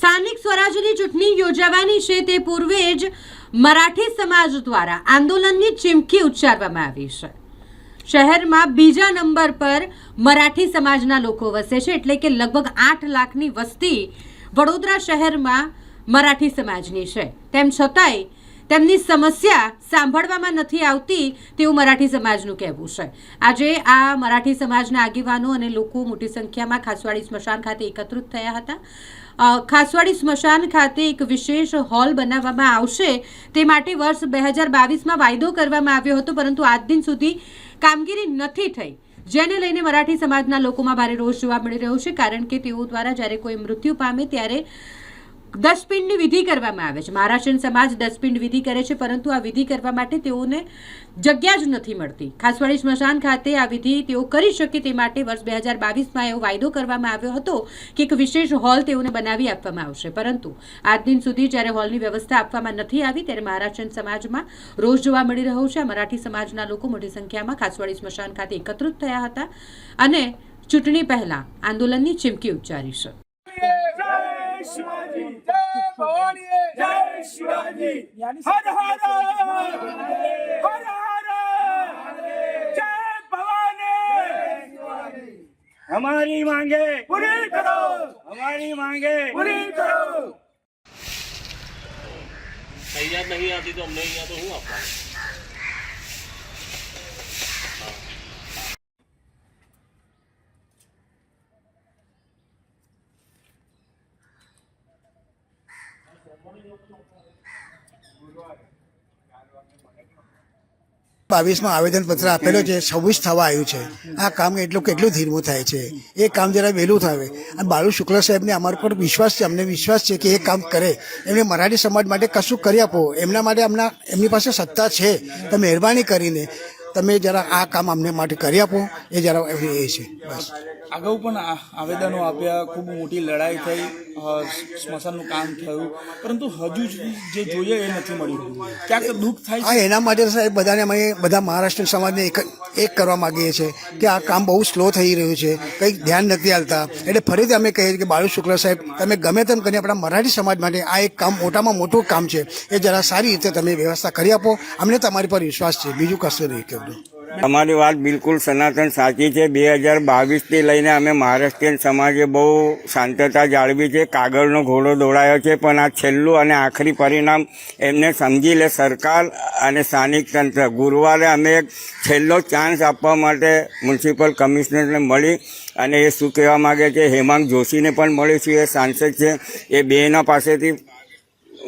સ્થાનિક સ્વરાજ્યની ચૂંટણી યોજાવાની છે તે પૂર્વે જ મરાઠી સમાજ દ્વારા આંદોલનની ચીમકી ઉચ્ચારવામાં આવી છે। શહેરમાં બીજા નંબર પર મરાઠી સમાજના લોકો વસે છે, એટલે કે લગભગ 8 લાખની વસ્તી વડોદરા શહેરમાં મરાઠી સમાજની છે। તેમ છતાંય તેમની સમસ્યા સાંભળવામાં નથી આવતી તેવું મરાઠી સમાજનું કહેવું છે। આજે આ મરાઠી સમાજના આગેવાનો અને લોકો મોટી સંખ્યામાં ખાસવાડી સ્મશાન ખાતે એકત્રિત થયા હતા। ખાસવાડી સ્મશાન ખાતે એક વિશેષ હોલ બનાવવામાં આવશે તે માટે વર્ષ 2022માં વાયદો કરવામાં આવ્યો હતો, પરંતુ આજ દિન સુધી કામગીરી નથી થઈ, જેને લઈને મરાઠી સમાજના લોકોમાં ભારે રોષ જોવા મળી રહ્યો છે। કારણ કે તેઓ દ્વારા જ્યારે કોઈ મૃત્યુ પામે ત્યારે દસપિંડની વિધિ કરવામાં આવે છે। મહારાષ્ટ્રીયન સમાજ દસપિંડ વિધિ કરે છે, પરંતુ આ વિધિ કરવા માટે તેઓને જગ્યા જ નથી મળતી। ખાસવાડી સ્મશાન ખાતે આ વિધિ તેઓ કરી શકે તે માટે વર્ષ 2022માં એવો વાયદો કરવામાં આવ્યો હતો કે એક વિશેષ હોલ તેઓને બનાવી આપવામાં આવશે, પરંતુ આજ દિન સુધી જ્યારે હોલની વ્યવસ્થા આપવામાં નથી આવી ત્યારે મહારાષ્ટ્રીયન સમાજમાં રોષ જોવા મળી રહ્યો છે। મરાઠી સમાજના લોકો મોટી સંખ્યામાં ખાસવાડી સ્મશાન ખાતે એકત્રિત થયા હતા અને ચૂંટણી પહેલા આંદોલનની ચીમકી ઉચ્ચારી છે। शिवाजी जय भवानी जय शिवाजी हर हर हर हर जय भवानी हमारी मांगे पूरी करो, हमारी मांगे पूरी करो। तैयार नहीं आती तो हम नहीं आता हूँ आपका બાવીસમાં આવેદનપત્ર આપેલો છે, 26 થવા આવ્યું છે। આ કામ કેટલું ધીમું થાય છે, એ કામ જરા વહેલું થાય। અને બાળુ શુક્લ સાહેબને અમારા પર વિશ્વાસ છે, અમને વિશ્વાસ છે કે એ કામ કરે। એમને મરાઠી સમાજ માટે કશું કરી આપો, એમના માટે એમની પાસે સત્તા છે, તો મહેરબાની કરીને તમે જરા આ કામ અમને માટે કરી આપો, એ જરા એ છે બસ। અગાઉ પણ આવેદનો આપ્યા, ખૂબ મોટી લડાઈ થઈ, સ્મશાનનું કામ થયું, પરંતુ હજુ જે જોઈએ એ નથી મળ્યું। ક્યાંક દુઃખ થાય હા, એના માટે સાહેબ બધાને અમે બધા મહારાષ્ટ્ર સમાજને એક કરવા માગીએ છીએ કે આ કામ બહુ સ્લો થઈ રહ્યું છે, કંઈક ધ્યાન નથી આવતા। એટલે ફરીથી અમે કહીએ કે બાળુ શુક્લ સાહેબ, તમે ગમે તેમ કરીને આપણા મરાઠી સમાજ માટે આ એક કામ મોટામાં મોટું કામ છે, એ જરા સારી રીતે તમે વ્યવસ્થા કરી આપો। અમને તમારી પર વિશ્વાસ છે, બીજું કશું નહીં કહેવું। તમારી વાત બિલકુલ સનાતન સાચી છે। 2022થી લઈને અમે મહારાષ્ટ્રીયન સમાજે બહુ શાંતતા જાળવી છે, કાગળનો ઘોડો દોડાયો છે, પણ આ છેલ્લું અને આખરી પરિણામ એમને સમજી લે સરકાર અને સ્થાનિક તંત્ર। ગુરુવારે અમે એક છેલ્લો ચાન્સ આપવા માટે મ્યુનિસિપલ કમિશનરને મળી અને એ શું કહેવા માગે છે, હેમાંગ જોશીને પણ મળીશું, એ સાંસદ છે, એ બેના પાસેથી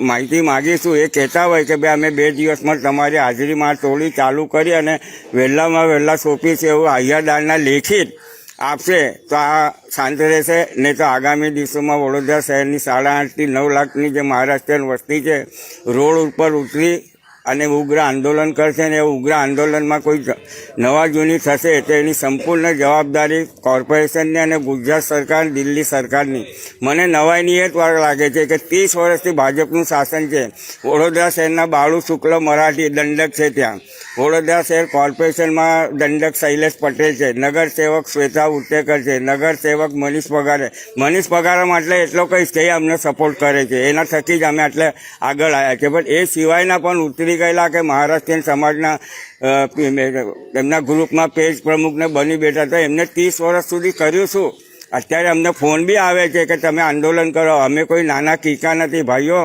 માહિતી માગીશું। એ કહેતા હોય કે ભાઈ અમે 2 દિવસમાં તમારી હાજરીમાં ટોળી ચાલુ કરી અને વહેલામાં વહેલા સોંપીશું, એવું હૈયાદારના લેખિત આપશે તો આ શાંત રહેશે। નહીં તો આગામી દિવસોમાં વડોદરા શહેરની 8.5 થી 9 લાખની જે મહારાષ્ટ્રીયન વસ્તી છે રોડ ઉપર ઉતરી અને ઉગ્ર આંદોલન કરશે, ને એ ઉગ્ર આંદોલનમાં કોઈ નવા જૂની થશે તો એની સંપૂર્ણ જવાબદારી કોર્પોરેશનની અને ગુજરાત સરકાર, દિલ્હી સરકારની। મને નવાઈની એ જ વાર લાગે છે કે 30 વર્ષથી ભાજપનું શાસન છે। વડોદરા શહેરના બાળુ શુક્લ મરાઠી દંડક છે, ત્યાં વડોદરા શહેર કોર્પોરેશનમાં દંડક શૈલેષ પટેલ છે, નગરસેવક શ્વેતા ઉત્તેકર છે, નગરસેવક મનીષ પગારા એટલે એટલો કહીશ કે અમને સપોર્ટ કરે છે, એના થકી જ અમે એટલે આગળ આવ્યા છે। પણ એ સિવાયના પણ ઉતરી ગયેલા કે મહારાષ્ટ્રીયન સમાજના એમના ગ્રુપમાં પેજ પ્રમુખને બની બેઠા, તો એમને 30 વર્ષ સુધી કર્યું શું? અત્યારે અમને ફોન બી આવે છે કે તમે આંદોલન કરો। અમે કોઈ નાના કીકા નથી ભાઈઓ,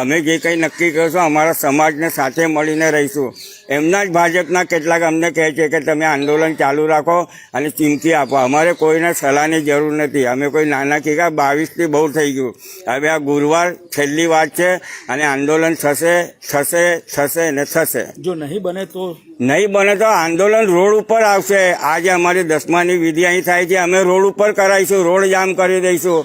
અમે જે કંઈ નક્કી કરશું અમારા સમાજને સાથે મળીને રહીશું। એમના જ ભાજપના કેટલાક અમને કહે છે કે તમે આંદોલન ચાલુ રાખો અને ચીમકી આપો। અમારે કોઈને સલાહની જરૂર નથી, અમે કોઈ નાના કીકા, 22થી બહુ થઈ ગયું। હવે આ ગુરુવાર છેલ્લી વાત છે અને આંદોલન થશે ને થશે। જો નહીં બને તો આંદોલન રોડ ઉપર આવશે। આજે અમારી 10માની વિધિ અહીં થાય છે, અમે રોડ ઉપર કરાવીશું, રોડ જામ કરી દઈશું।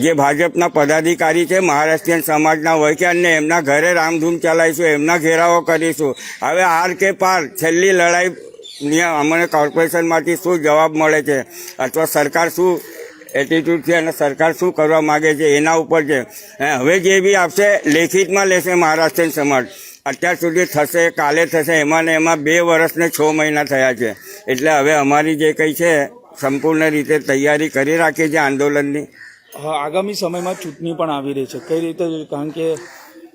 જે ભાજપના પદાધિકારી છે મહારાષ્ટ્રીયન સમાજના હોય કે અન્ય, એમના ઘરે રામધૂમ ચલાવીશું, એમના ઘેરાવો કરીશું। હવે આર કે પાર છેલ્લી લડાઈ અમને કોર્પોરેશનમાંથી શું જવાબ મળે છે અથવા સરકાર શું એટીટ્યુડ છે અને સરકાર શું કરવા માગે છે એના ઉપર છે। હવે જે બી આપશે લેખિતમાં લેશે મહારાષ્ટ્રીયન સમાજ। અત્યાર સુધી થશે, કાલે થશે, એમાં 2 વર્ષ ને 6 મહિના થયા છે। એટલે હવે અમારી જે કંઈ છે સંપૂર્ણ રીતે તૈયારી કરી રાખી છે આંદોલનની। આગામી સમયમાં ચૂંટણી પણ આવી રહી છે, કઈ રીતે? કારણ કે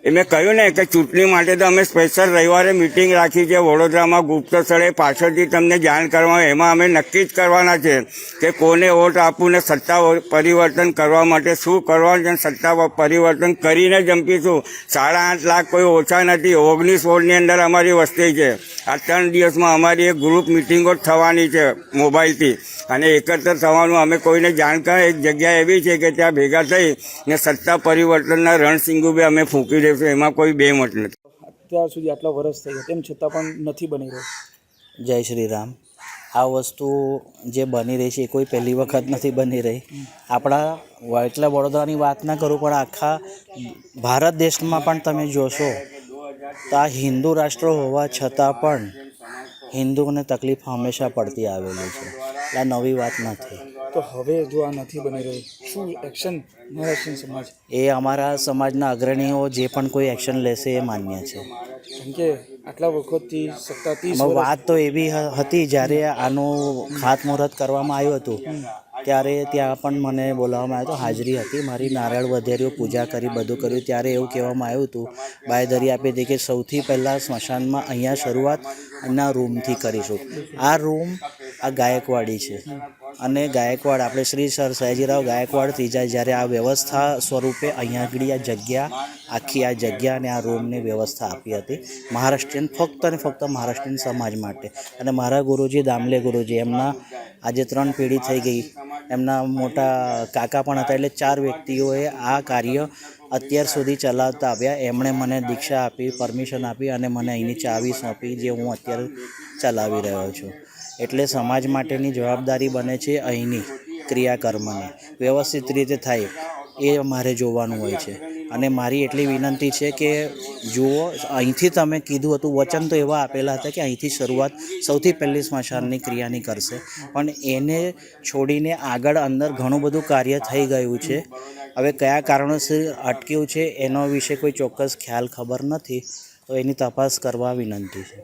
એ મેં કહ્યું ને કે ચૂંટણી માટે તો અમે સ્પેશિયલ રવિવારે મિટિંગ રાખી છે વડોદરામાં ગુપ્ત સ્થળે, પાછળથી તમને જાણ કરવા. એમાં અમે નક્કી જ કરવાના છે કે કોને વોટ આપવું ને સત્તા પરિવર્તન કરવા માટે શું કરવાનું છે. સત્તા પરિવર્તન કરીને જંપીશું. 8.5 લાખ કોઈ ઓછા નથી. 19 વોર્ડની અંદર અમારી વસ્તી છે. આ 3 દિવસમાં અમારી એક ગ્રુપ મિટિંગો થવાની છે મોબાઈલથી, અને એકત્ર થવાનું. અમે કોઈને જાણ કરે એક જગ્યા એવી છે કે ત્યાં ભેગા થઈ ને સત્તા પરિવર્તનના રણસિંગુ બી અમે ફૂંકી દઈશું. એમાં કોઈ બે મત નથી. અત્યાર સુધી આટલા વર્ષ થઈ ગયા તેમ છતાં પણ નથી બની રહ્યો. જય શ્રી રામ. આ વસ્તુ જે બની રહી છે એ કોઈ પહેલી વખત નથી બની રહી. આપણા એટલે વડોદરાની વાત ના કરું પણ આખા ભારત દેશમાં પણ તમે જોશો તો આ હિન્દુ રાષ્ટ્ર હોવા છતાં પણ હિન્દુઓને તકલીફ હંમેશા પડતી આવેલી છે. આ નવી વાત નથી. તો હવે જો આ નથી બની રહ્યું, શું એક્શન મહારાષ્ટ્રીયન સમાજ? એ અમારા સમાજના અગ્રણીઓ જે પણ કોઈ એક્શન લેશે એ માન્ય છે. કેમ કે આટલા વખતથી સત્તા 30 આમાં વાત તો એવી હતી જ્યારે આનું ખાતમુહૂર્ત કરવામાં આવ્યું હતું ત્યારે ત્યાં પણ મને બોલાવવામાં આવ્યો હતો, હાજરી હતી મારી. નારિયેળ વધેર્યું, પૂજા કરી, બધું કર્યું. ત્યારે એવું કહેવામાં આવ્યું હતું, બાંયધરી આપી હતી કે સૌથી પહેલાં સ્મશાનમાં અહીંયા શરૂઆત એના રૂમથી કરીશું. આ રૂમ આ ગાયકવાડી છે અને ગાયકવાડ આપણે શ્રી સર સયાજીરાવ ગાયકવાડ ત્રીજા જ્યારે આ વ્યવસ્થા સ્વરૂપે અહીંયા આગળ આ જગ્યા આખી આ જગ્યા અને આ રૂમની વ્યવસ્થા આપી હતી મહારાષ્ટ્રીયન, ફક્ત અને ફક્ત મહારાષ્ટ્રીયન સમાજ માટે. અને મારા ગુરુજી દામલે ગુરુજી, એમના આજે 3 પેઢી થઈ ગઈ, એમના મોટા કાકા પણ હતા. એટલે 4 વ્યક્તિઓએ આ કાર્ય અત્યાર સુધી ચલાવતા આવ્યા. એમણે મને દીક્ષા આપી, પરમિશન આપી અને મને અહીંની ચાવી સોંપી જે હું અત્યારે ચલાવી રહ્યો છું. એટલે સમાજ માટેની જવાબદારી બને છે અહીંની ક્રિયાકર્મની વ્યવસ્થિત રીતે થાય એ મારે જોવાનું હોય છે. અને મારી એટલી વિનંતી છે કે જુઓ, અહીંથી તમે કીધું હતું, વચન તો એવા આપેલા હતા કે અહીંથી શરૂઆત સૌથી પહેલી સ્મશાનની ક્રિયાની કરશે, પણ એને છોડીને આગળ અંદર ઘણું બધું કાર્ય થઈ ગયું છે. હવે કયા કારણોસર અટક્યું છે એનો વિશે કોઈ ચોક્કસ ખ્યાલ ખબર નથી, તો એની તપાસ કરવા વિનંતી છે.